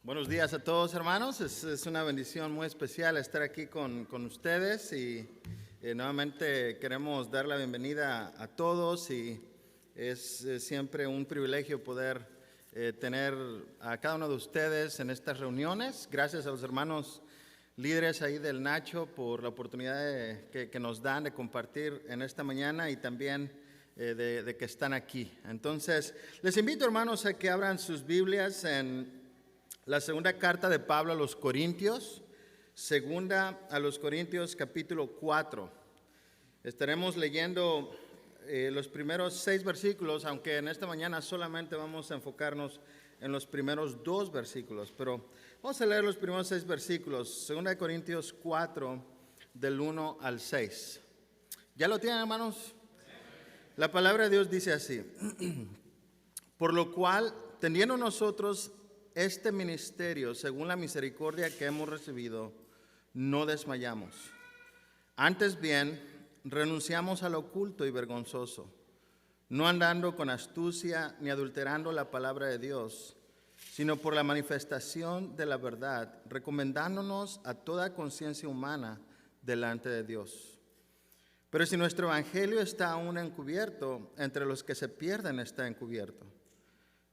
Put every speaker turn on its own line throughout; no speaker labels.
Buenos días a todos, hermanos. Es una bendición muy especial estar aquí con ustedes y nuevamente queremos dar la bienvenida a todos y es siempre un privilegio poder tener a cada uno de ustedes en estas reuniones. Gracias a los hermanos líderes ahí del Nacho por la oportunidad que nos dan de compartir en esta mañana y también de que están aquí. Entonces, les invito, hermanos, a que abran sus Biblias en la segunda carta de Pablo a los Corintios, segunda a los Corintios capítulo 4. Estaremos leyendo los primeros 6 versículos, aunque en esta mañana solamente vamos a enfocarnos en los primeros 2 versículos, pero vamos a leer los primeros 6 versículos, segunda de Corintios 4, del 1 al 6. ¿Ya lo tienen, hermanos? La palabra de Dios dice así: por lo cual, teniendo nosotros este ministerio, según la misericordia que hemos recibido, no desmayamos. Antes bien, renunciamos a lo oculto y vergonzoso, no andando con astucia ni adulterando la palabra de Dios, sino por la manifestación de la verdad, recomendándonos a toda conciencia humana delante de Dios. Pero si nuestro evangelio está aún encubierto, entre los que se pierden está encubierto,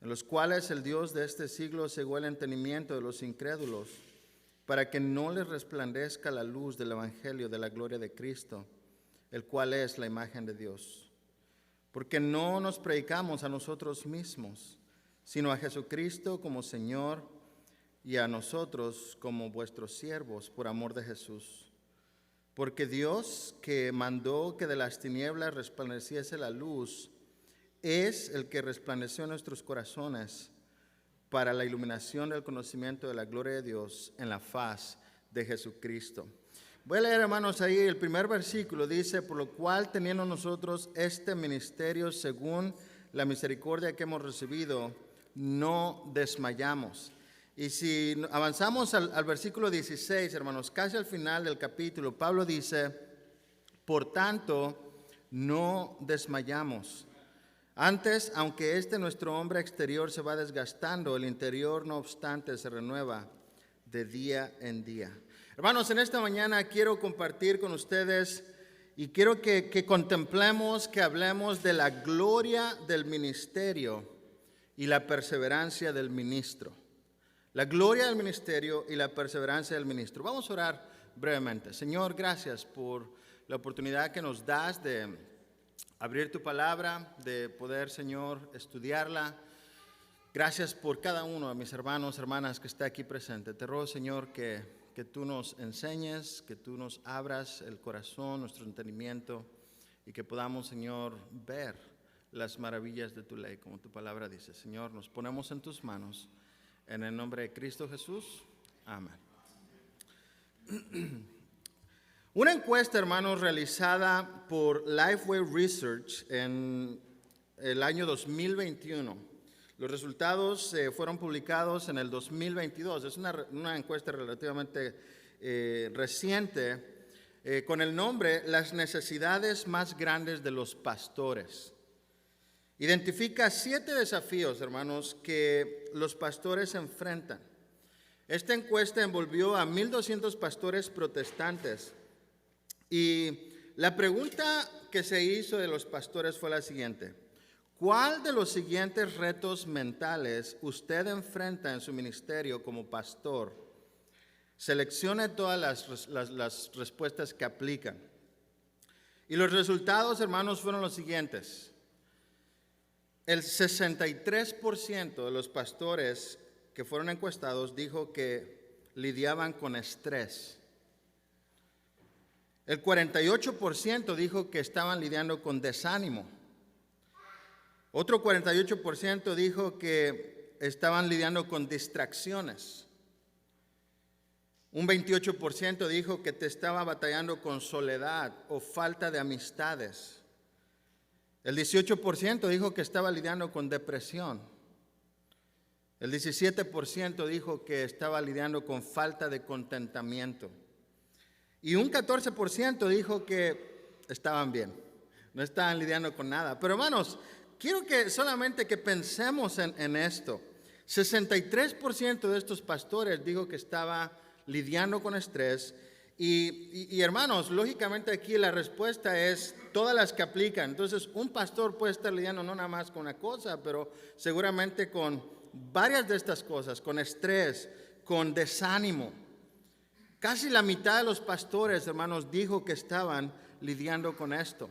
en los cuales el Dios de este siglo cegó el entendimiento de los incrédulos, para que no les resplandezca la luz del evangelio de la gloria de Cristo, el cual es la imagen de Dios. Porque no nos predicamos a nosotros mismos, sino a Jesucristo como Señor, y a nosotros como vuestros siervos por amor de Jesús. Porque Dios, que mandó que de las tinieblas resplandeciese la luz, es el que resplandeció en nuestros corazones para la iluminación del conocimiento de la gloria de Dios en la faz de Jesucristo. Voy a leer, hermanos, ahí el primer versículo. Dice: por lo cual, teniendo nosotros este ministerio según la misericordia que hemos recibido, no desmayamos. Y si avanzamos al versículo 16, hermanos, casi al final del capítulo, Pablo dice: por tanto, no desmayamos. Antes, aunque nuestro hombre exterior se va desgastando, el interior, no obstante, se renueva de día en día. Hermanos, en esta mañana quiero compartir con ustedes y quiero que contemplemos, que hablemos de la gloria del ministerio y la perseverancia del ministro. La gloria del ministerio y la perseverancia del ministro. Vamos a orar brevemente. Señor, gracias por la oportunidad que nos das de abrir tu palabra, de poder, Señor, estudiarla. Gracias por cada uno de mis hermanos, hermanas que está aquí presente. Te ruego, Señor, que tú nos enseñes, que tú nos abras el corazón, nuestro entendimiento, y que podamos, Señor, ver las maravillas de tu ley, como tu palabra dice. Señor, nos ponemos en tus manos, en el nombre de Cristo Jesús. Amén. Una encuesta, hermanos, realizada por Lifeway Research en el año 2021. Los resultados fueron publicados en el 2022. Es una encuesta relativamente reciente con el nombre Las necesidades más grandes de los pastores. Identifica 7 desafíos, hermanos, que los pastores enfrentan. Esta encuesta envolvió a 1,200 pastores protestantes. Y la pregunta que se hizo de los pastores fue la siguiente: ¿cuál de los siguientes retos mentales usted enfrenta en su ministerio como pastor? Seleccione todas las respuestas que aplican. Y los resultados, hermanos, fueron los siguientes. El 63% de los pastores que fueron encuestados dijo que lidiaban con estrés. El 48% dijo que estaban lidiando con desánimo. Otro 48% dijo que estaban lidiando con distracciones. Un 28% dijo que te estaba batallando con soledad o falta de amistades. El 18% dijo que estaba lidiando con depresión. El 17% dijo que estaba lidiando con falta de contentamiento. Y un 14% dijo que estaban bien, no estaban lidiando con nada. Pero hermanos, quiero que solamente que pensemos en esto. 63% de estos pastores dijo que estaba lidiando con estrés. Y hermanos, lógicamente aquí la respuesta es todas las que aplican. Entonces, un pastor puede estar lidiando no nada más con una cosa, pero seguramente con varias de estas cosas, con estrés, con desánimo. Casi la mitad de los pastores, hermanos, dijo que estaban lidiando con esto.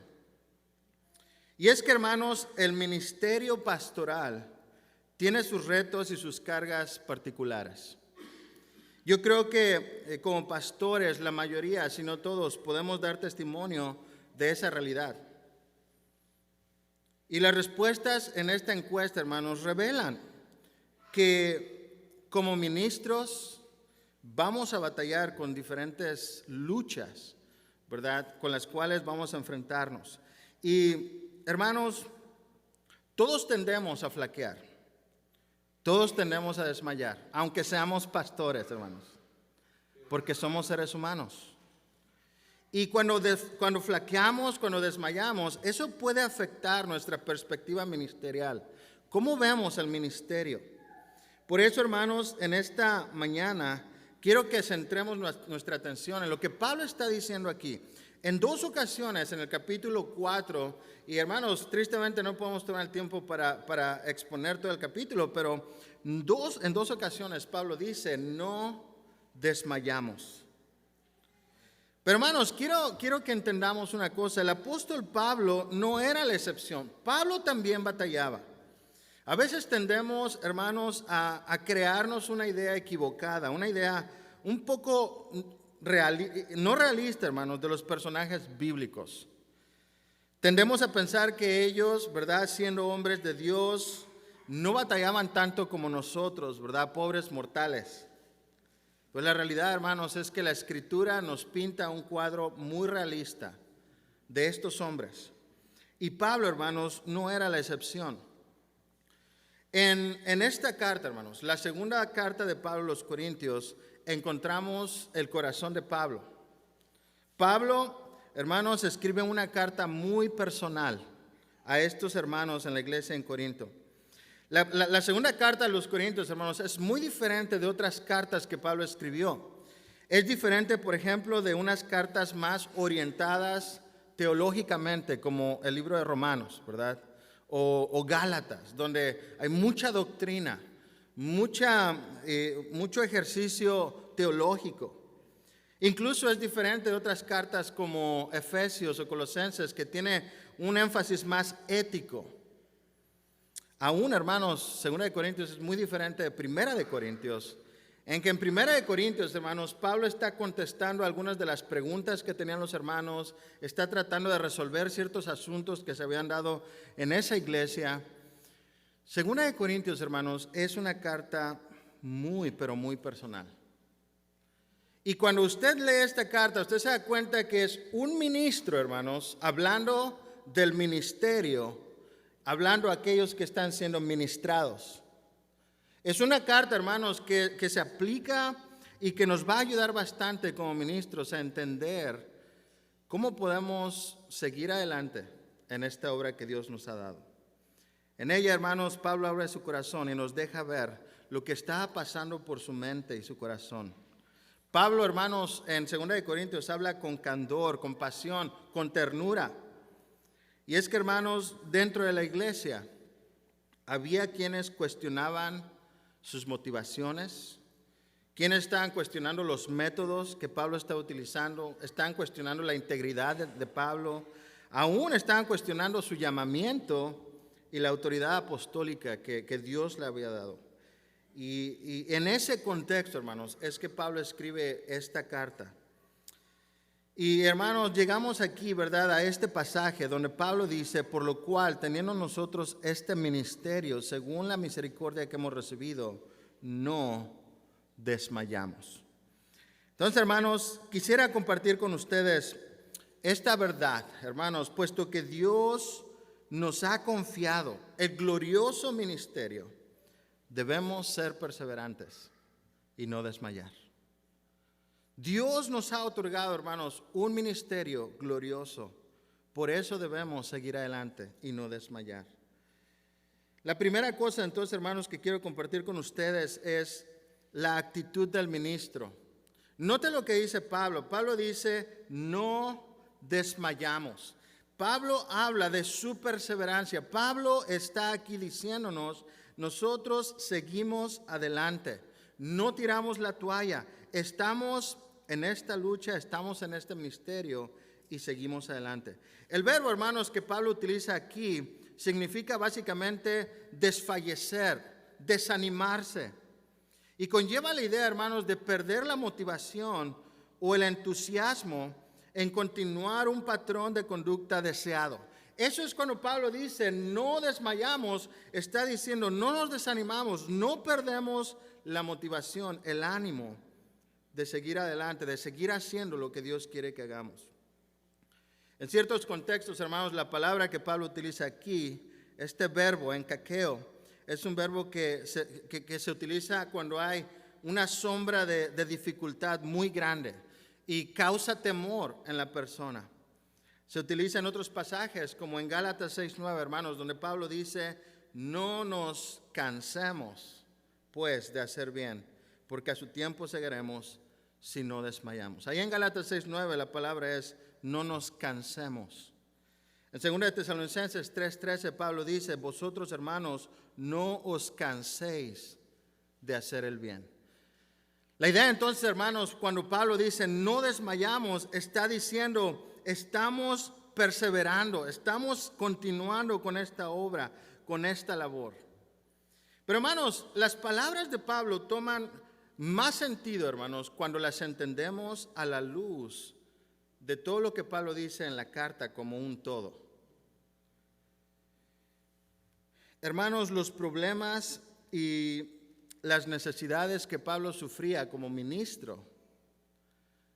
Y es que, hermanos, el ministerio pastoral tiene sus retos y sus cargas particulares. Yo creo que como pastores, la mayoría, si no todos, podemos dar testimonio de esa realidad. Y las respuestas en esta encuesta, hermanos, revelan que como ministros vamos a batallar con diferentes luchas, ¿verdad?, con las cuales vamos a enfrentarnos. Y, hermanos, todos tendemos a flaquear. Todos tendemos a desmayar, aunque seamos pastores, hermanos, porque somos seres humanos. Y cuando flaqueamos, cuando desmayamos, eso puede afectar nuestra perspectiva ministerial. ¿Cómo vemos el ministerio? Por eso, hermanos, en esta mañana quiero que centremos nuestra atención en lo que Pablo está diciendo aquí. En dos ocasiones, en el capítulo 4, y hermanos, tristemente no podemos tomar el tiempo para exponer todo el capítulo, pero en dos ocasiones Pablo dice, no desmayamos. Pero hermanos, quiero que entendamos una cosa, el apóstol Pablo no era la excepción, Pablo también batallaba. A veces tendemos, hermanos, a crearnos una idea equivocada, una idea un poco no realista, hermanos, de los personajes bíblicos. Tendemos a pensar que ellos, ¿verdad?, siendo hombres de Dios, no batallaban tanto como nosotros, ¿verdad?, pobres mortales. Pues la realidad, hermanos, es que la Escritura nos pinta un cuadro muy realista de estos hombres. Y Pablo, hermanos, no era la excepción. En esta carta, hermanos, la segunda carta de Pablo a los Corintios, encontramos el corazón de Pablo. Pablo, hermanos, escribe una carta muy personal a estos hermanos en la iglesia en Corinto. La segunda carta a los Corintios, hermanos, es muy diferente de otras cartas que Pablo escribió. Es diferente, por ejemplo, de unas cartas más orientadas teológicamente, como el libro de Romanos, ¿verdad?, o Gálatas, donde hay mucha doctrina, mucho ejercicio teológico. Incluso es diferente de otras cartas como Efesios o Colosenses, que tiene un énfasis más ético. Aún, hermanos, 2 de Corintios es muy diferente de 1 de Corintios, en que en 1 de Corintios, hermanos, Pablo está contestando algunas de las preguntas que tenían los hermanos, está tratando de resolver ciertos asuntos que se habían dado en esa iglesia. 2 de Corintios, hermanos, es una carta muy, pero muy personal. Y cuando usted lee esta carta, usted se da cuenta que es un ministro, hermanos, hablando del ministerio, hablando a aquellos que están siendo ministrados. Es una carta, hermanos, que se aplica y que nos va a ayudar bastante como ministros a entender cómo podemos seguir adelante en esta obra que Dios nos ha dado. En ella, hermanos, Pablo abre su corazón y nos deja ver lo que está pasando por su mente y su corazón. Pablo, hermanos, en 2 de Corintios habla con candor, con pasión, con ternura. Y es que, hermanos, dentro de la iglesia había quienes cuestionaban sus motivaciones, quienes estaban cuestionando los métodos que Pablo estaba utilizando, estaban cuestionando la integridad de Pablo, aún estaban cuestionando su llamamiento y la autoridad apostólica que Dios le había dado. Y en ese contexto, hermanos, es que Pablo escribe esta carta. Y hermanos, llegamos aquí, ¿verdad?, a este pasaje donde Pablo dice, por lo cual, teniendo nosotros este ministerio, según la misericordia que hemos recibido, no desmayamos. Entonces, hermanos, quisiera compartir con ustedes esta verdad, hermanos, puesto que Dios nos ha confiado el glorioso ministerio, debemos ser perseverantes y no desmayar. Dios nos ha otorgado, hermanos, un ministerio glorioso. Por eso debemos seguir adelante y no desmayar. La primera cosa, entonces, hermanos, que quiero compartir con ustedes es la actitud del ministro. Note lo que dice Pablo. Pablo dice, no desmayamos. Pablo habla de su perseverancia. Pablo está aquí diciéndonos, nosotros seguimos adelante. No tiramos la toalla. Estamos en esta lucha, estamos en este misterio y seguimos adelante. El verbo, hermanos, que Pablo utiliza aquí significa básicamente desfallecer, desanimarse. Y conlleva la idea, hermanos, de perder la motivación o el entusiasmo en continuar un patrón de conducta deseado. Eso es cuando Pablo dice, no desmayamos, está diciendo, no nos desanimamos, no perdemos la motivación, el ánimo de seguir adelante, de seguir haciendo lo que Dios quiere que hagamos. En ciertos contextos, hermanos, la palabra que Pablo utiliza aquí, este verbo, enkakeo, es un verbo que se utiliza cuando hay una sombra de dificultad muy grande y causa temor en la persona. Se utiliza en otros pasajes, como en Gálatas 6:9, hermanos, donde Pablo dice, no nos cansemos, pues, de hacer bien, porque a su tiempo seguiremos si no desmayamos. Ahí en Gálatas 6:9 la palabra es, no nos cansemos. En 2 Tesalonicenses 3:13 Pablo dice, vosotros hermanos, no os canséis de hacer el bien. La idea entonces, hermanos, cuando Pablo dice, no desmayamos, está diciendo, estamos perseverando, estamos continuando con esta obra, con esta labor. Pero hermanos, las palabras de Pablo toman más sentido, hermanos, cuando las entendemos a la luz de todo lo que Pablo dice en la carta como un todo. Hermanos, los problemas y las necesidades que Pablo sufría como ministro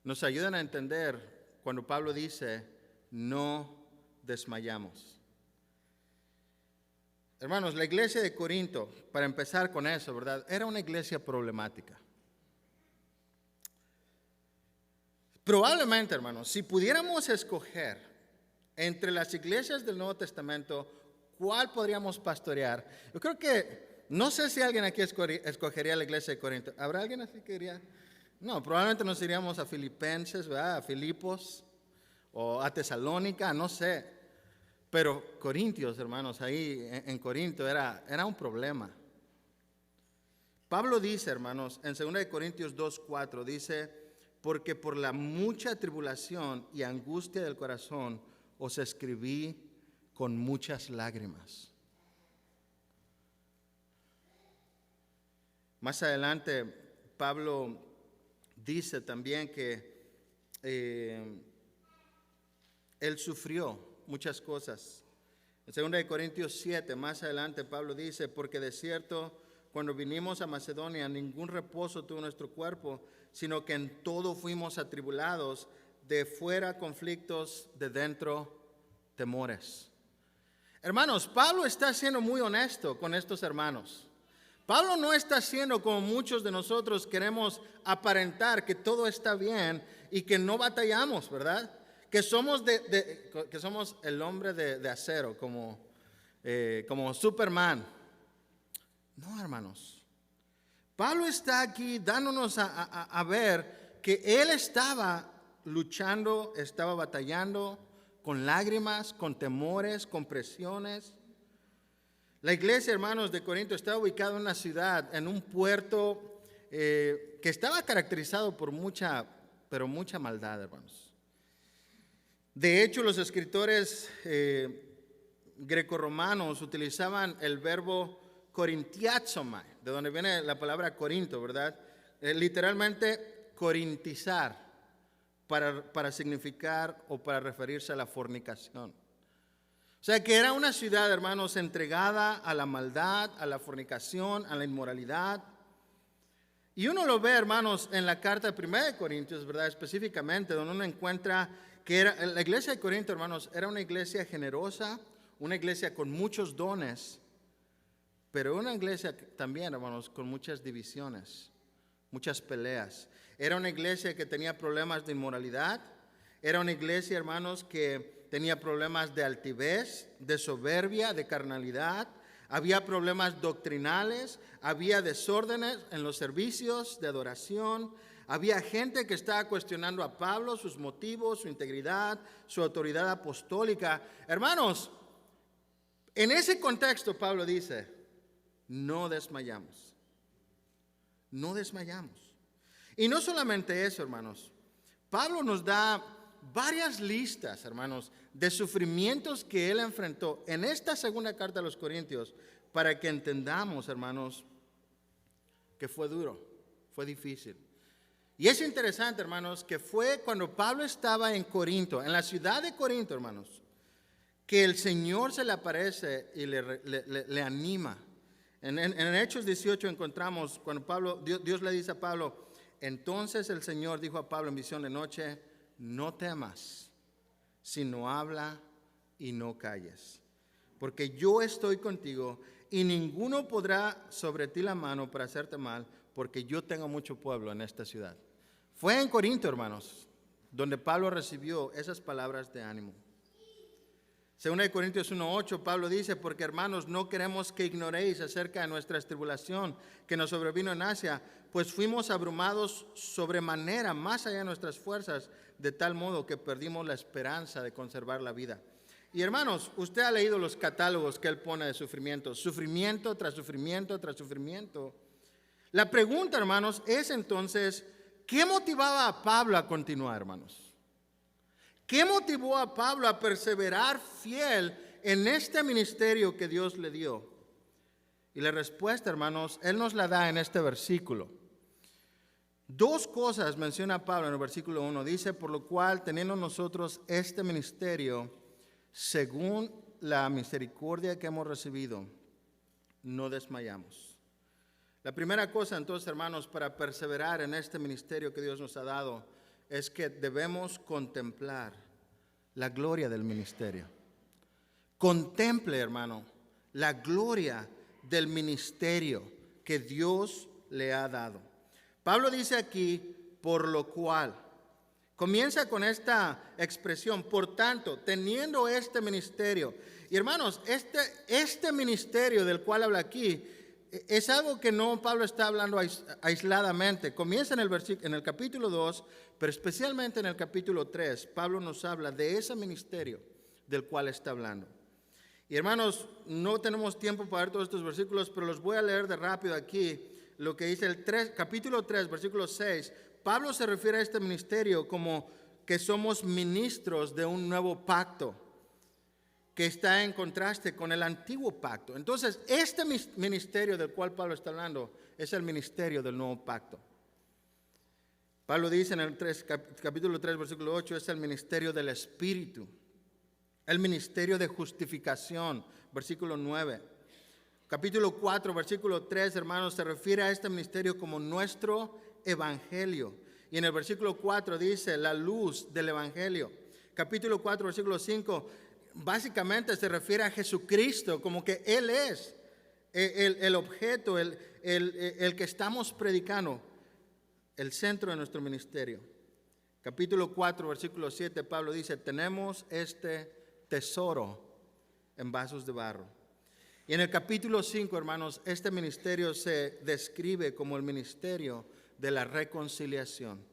nos ayudan a entender cuando Pablo dice, no desmayamos. Hermanos, la iglesia de Corinto, para empezar con eso, ¿verdad? Era una iglesia problemática. Probablemente, hermanos, si pudiéramos escoger entre las iglesias del Nuevo Testamento, ¿cuál podríamos pastorear? Yo creo que, no sé si alguien aquí escogería la iglesia de Corinto. ¿Habrá alguien así que diría? No, probablemente nos iríamos a Filipenses, ¿verdad? A Filipos o a Tesalónica, no sé. Pero Corintios, hermanos, ahí en Corinto era un problema. Pablo dice, hermanos, en 2 Corintios 2:4, dice, porque por la mucha tribulación y angustia del corazón os escribí con muchas lágrimas. Más adelante, Pablo dice también que él sufrió muchas cosas. En 2 Corintios 7, más adelante, Pablo dice, porque de cierto, cuando vinimos a Macedonia, ningún reposo tuvo nuestro cuerpo, sino que en todo fuimos atribulados, de fuera conflictos, de dentro temores. Hermanos, Pablo está siendo muy honesto con estos hermanos. Pablo no está siendo como muchos de nosotros queremos aparentar que todo está bien y que no batallamos, ¿verdad? Que somos, que somos el hombre de acero, como Superman. No, hermanos. Pablo está aquí dándonos a ver que él estaba luchando, estaba batallando con lágrimas, con temores, con presiones. La iglesia, hermanos, de Corinto estaba ubicada en una ciudad, en un puerto que estaba caracterizado por mucha maldad, hermanos. De hecho, los escritores grecorromanos utilizaban el verbo corintiazomai, de donde viene la palabra Corinto, ¿verdad? Literalmente corintizar, para significar o para referirse a la fornicación. O sea que era una ciudad, hermanos, entregada a la maldad, a la fornicación, a la inmoralidad. Y uno lo ve, hermanos, en la carta de 1 Corintios, ¿verdad? Específicamente, donde uno encuentra que la iglesia de Corinto, hermanos, era una iglesia generosa, una iglesia con muchos dones, pero una iglesia también, hermanos, con muchas divisiones, muchas peleas. Era una iglesia que tenía problemas de inmoralidad. Era una iglesia, hermanos, que tenía problemas de altivez, de soberbia, de carnalidad. había problemas doctrinales, había desórdenes en los servicios de adoración, había gente que estaba cuestionando a Pablo, sus motivos, su integridad, su autoridad apostólica. Hermanos, en ese contexto Pablo dice, no desmayamos, no desmayamos. Y no solamente eso, hermanos, Pablo nos da varias listas, hermanos, de sufrimientos que él enfrentó en esta segunda carta a los Corintios, para que entendamos, hermanos, que fue duro, fue difícil. Y es interesante, hermanos, que fue cuando Pablo estaba en Corinto, en la ciudad de Corinto, hermanos, que el Señor se le aparece y le anima. En Hechos 18 encontramos cuando Dios le dice a Pablo, entonces el Señor dijo a Pablo en visión de noche, no temas, sino habla y no calles, porque yo estoy contigo y ninguno podrá sobre ti la mano para hacerte mal, porque yo tengo mucho pueblo en esta ciudad. Fue en Corinto, hermanos, donde Pablo recibió esas palabras de ánimo. Según de Corintios 1:8, Pablo dice, porque hermanos, no queremos que ignoréis acerca de nuestra tribulación que nos sobrevino en Asia, pues fuimos abrumados sobremanera, más allá de nuestras fuerzas, de tal modo que perdimos la esperanza de conservar la vida. Y hermanos, usted ha leído los catálogos que él pone de sufrimiento, sufrimiento tras sufrimiento tras sufrimiento. La pregunta, hermanos, es entonces, ¿qué motivaba a Pablo a continuar, hermanos? ¿Qué motivó a Pablo a perseverar fiel en este ministerio que Dios le dio? Y la respuesta, hermanos, él nos la da en este versículo. Dos cosas menciona Pablo en el versículo 1. Dice, por lo cual, teniendo nosotros este ministerio, según la misericordia que hemos recibido, no desmayamos. La primera cosa, entonces, hermanos, para perseverar en este ministerio que Dios nos ha dado, es que debemos contemplar la gloria del ministerio. Contemple, hermano, la gloria del ministerio que Dios le ha dado. Pablo dice aquí, por lo cual. Comienza con esta expresión, por tanto, teniendo este ministerio. Y hermanos, este ministerio del cual habla aquí, es algo que no Pablo está hablando aisladamente. Comienza en el capítulo 2, pero especialmente en el capítulo 3, Pablo nos habla de ese ministerio del cual está hablando. Y hermanos, no tenemos tiempo para ver todos estos versículos, pero los voy a leer de rápido aquí. Lo que dice capítulo 3, versículo 6, Pablo se refiere a este ministerio como que somos ministros de un nuevo pacto, que está en contraste con el antiguo pacto. Entonces, este ministerio del cual Pablo está hablando es el ministerio del nuevo pacto. Pablo dice en el capítulo 3, versículo 8, es el ministerio del Espíritu, el ministerio de justificación, versículo 9. Capítulo 4, versículo 3, hermanos, se refiere a este ministerio como nuestro evangelio. Y en el versículo 4 dice, la luz del evangelio. Capítulo 4, versículo 5, básicamente se refiere a Jesucristo, como que Él es el objeto, el que estamos predicando, el centro de nuestro ministerio. Capítulo 4, versículo 7, Pablo dice, tenemos este tesoro en vasos de barro. Y en el capítulo 5, hermanos, este ministerio se describe como el ministerio de la reconciliación,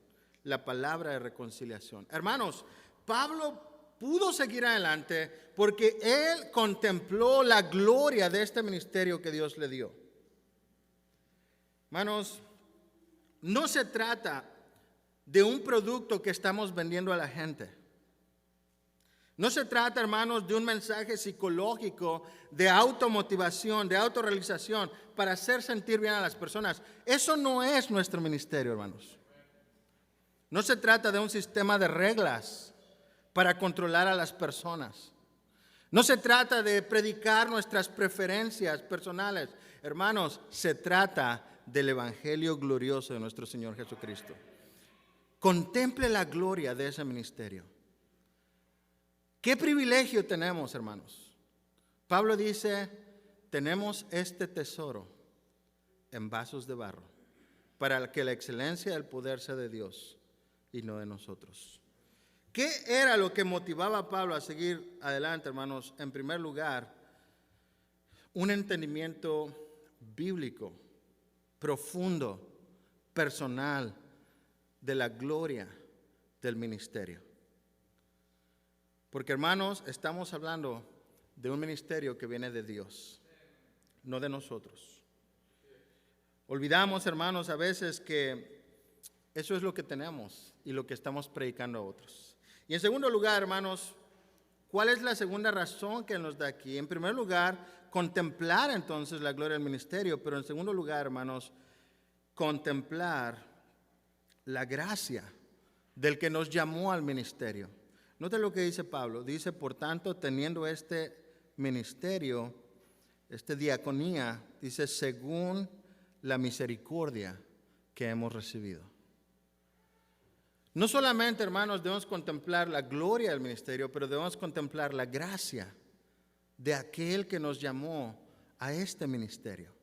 la palabra de reconciliación. Hermanos, Pablo pudo seguir adelante porque él contempló la gloria de este ministerio que Dios le dio. Hermanos, no se trata de un producto que estamos vendiendo a la gente. No se trata, hermanos, de un mensaje psicológico de automotivación, de autorrealización para hacer sentir bien a las personas. Eso no es nuestro ministerio, hermanos. No se trata de un sistema de reglas para controlar a las personas. No se trata de predicar nuestras preferencias personales. Hermanos, se trata del evangelio glorioso de nuestro Señor Jesucristo. Contemple la gloria de ese ministerio. ¿Qué privilegio tenemos, hermanos? Pablo dice, tenemos este tesoro en vasos de barro, para que la excelencia del poder sea de Dios y no de nosotros. ¿Qué era lo que motivaba a Pablo a seguir adelante, hermanos? En primer lugar, un entendimiento bíblico, profundo, personal, de la gloria del ministerio. Porque, hermanos, estamos hablando de un ministerio que viene de Dios, no de nosotros. Olvidamos, hermanos, a veces que eso es lo que tenemos y lo que estamos predicando a otros. Y en segundo lugar, hermanos, ¿cuál es la segunda razón que nos da aquí? En primer lugar, contemplar entonces la gloria del ministerio, pero en segundo lugar, hermanos, contemplar la gracia del que nos llamó al ministerio. Note lo que dice Pablo. Dice, por tanto, teniendo este ministerio, esta diaconía, dice, según la misericordia que hemos recibido. No solamente, hermanos, debemos contemplar la gloria del ministerio, pero debemos contemplar la gracia de aquel que nos llamó a este ministerio.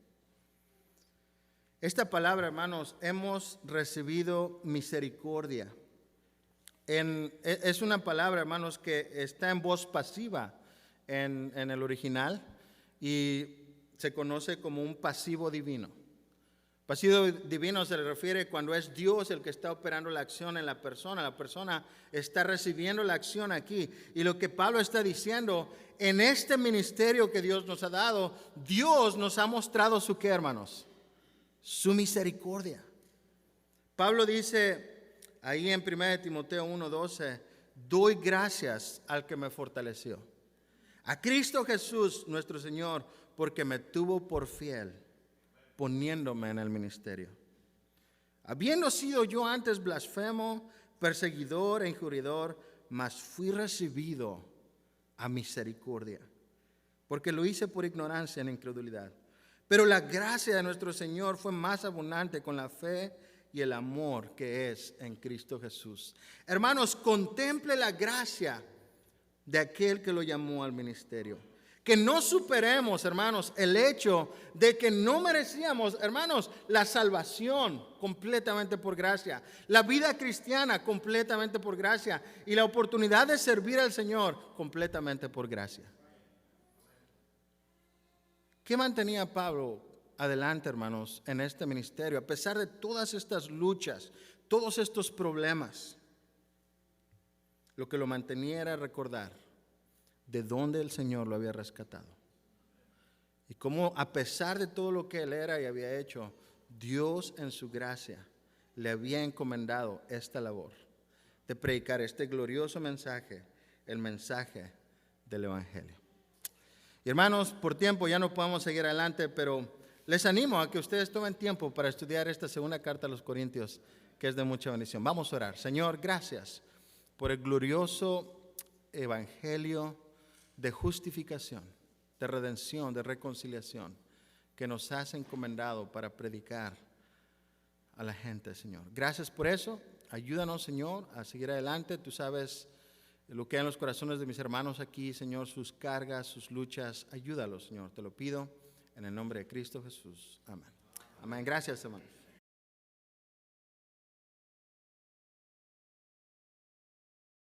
Esta palabra, hermanos, hemos recibido misericordia. Es una palabra, hermanos, que está en voz pasiva en el original y se conoce como un pasivo divino. Pasivo divino se le refiere cuando es Dios el que está operando la acción en la persona está recibiendo la acción aquí. Y lo que Pablo está diciendo, en este ministerio que Dios nos ha dado, Dios nos ha mostrado su qué, hermanos, su misericordia. Pablo dice ahí en 1 Timoteo 1:12, doy gracias al que me fortaleció, a Cristo Jesús nuestro Señor, porque me tuvo por fiel, poniéndome en el ministerio. Habiendo sido yo antes blasfemo, perseguidor e injuridor, mas fui recibido a misericordia, porque lo hice por ignorancia en incredulidad. Pero la gracia de nuestro Señor fue más abundante con la fe y el amor que es en Cristo Jesús. Hermanos, contemple la gracia de aquel que lo llamó al ministerio. Que no superemos, hermanos, el hecho de que no merecíamos, hermanos, la salvación completamente por gracia, la vida cristiana completamente por gracia y la oportunidad de servir al Señor completamente por gracia. ¿Qué mantenía a Pablo adelante, hermanos, en este ministerio? A pesar de todas estas luchas, todos estos problemas, lo que lo mantenía era recordar de dónde el Señor lo había rescatado. Y cómo a pesar de todo lo que él era y había hecho, Dios en su gracia le había encomendado esta labor de predicar este glorioso mensaje, el mensaje del Evangelio. Y hermanos, por tiempo ya no podemos seguir adelante, pero les animo a que ustedes tomen tiempo para estudiar esta segunda carta a los Corintios, que es de mucha bendición. Vamos a orar. Señor, gracias por el glorioso Evangelio de justificación, de redención, de reconciliación, que nos has encomendado para predicar a la gente, Señor. Gracias por eso. Ayúdanos, Señor, a seguir adelante. Tú sabes lo que hay en los corazones de mis hermanos aquí, Señor, sus cargas, sus luchas. Ayúdalos, Señor, te lo pido en el nombre de Cristo Jesús. Amén. Amén. Gracias, hermanos.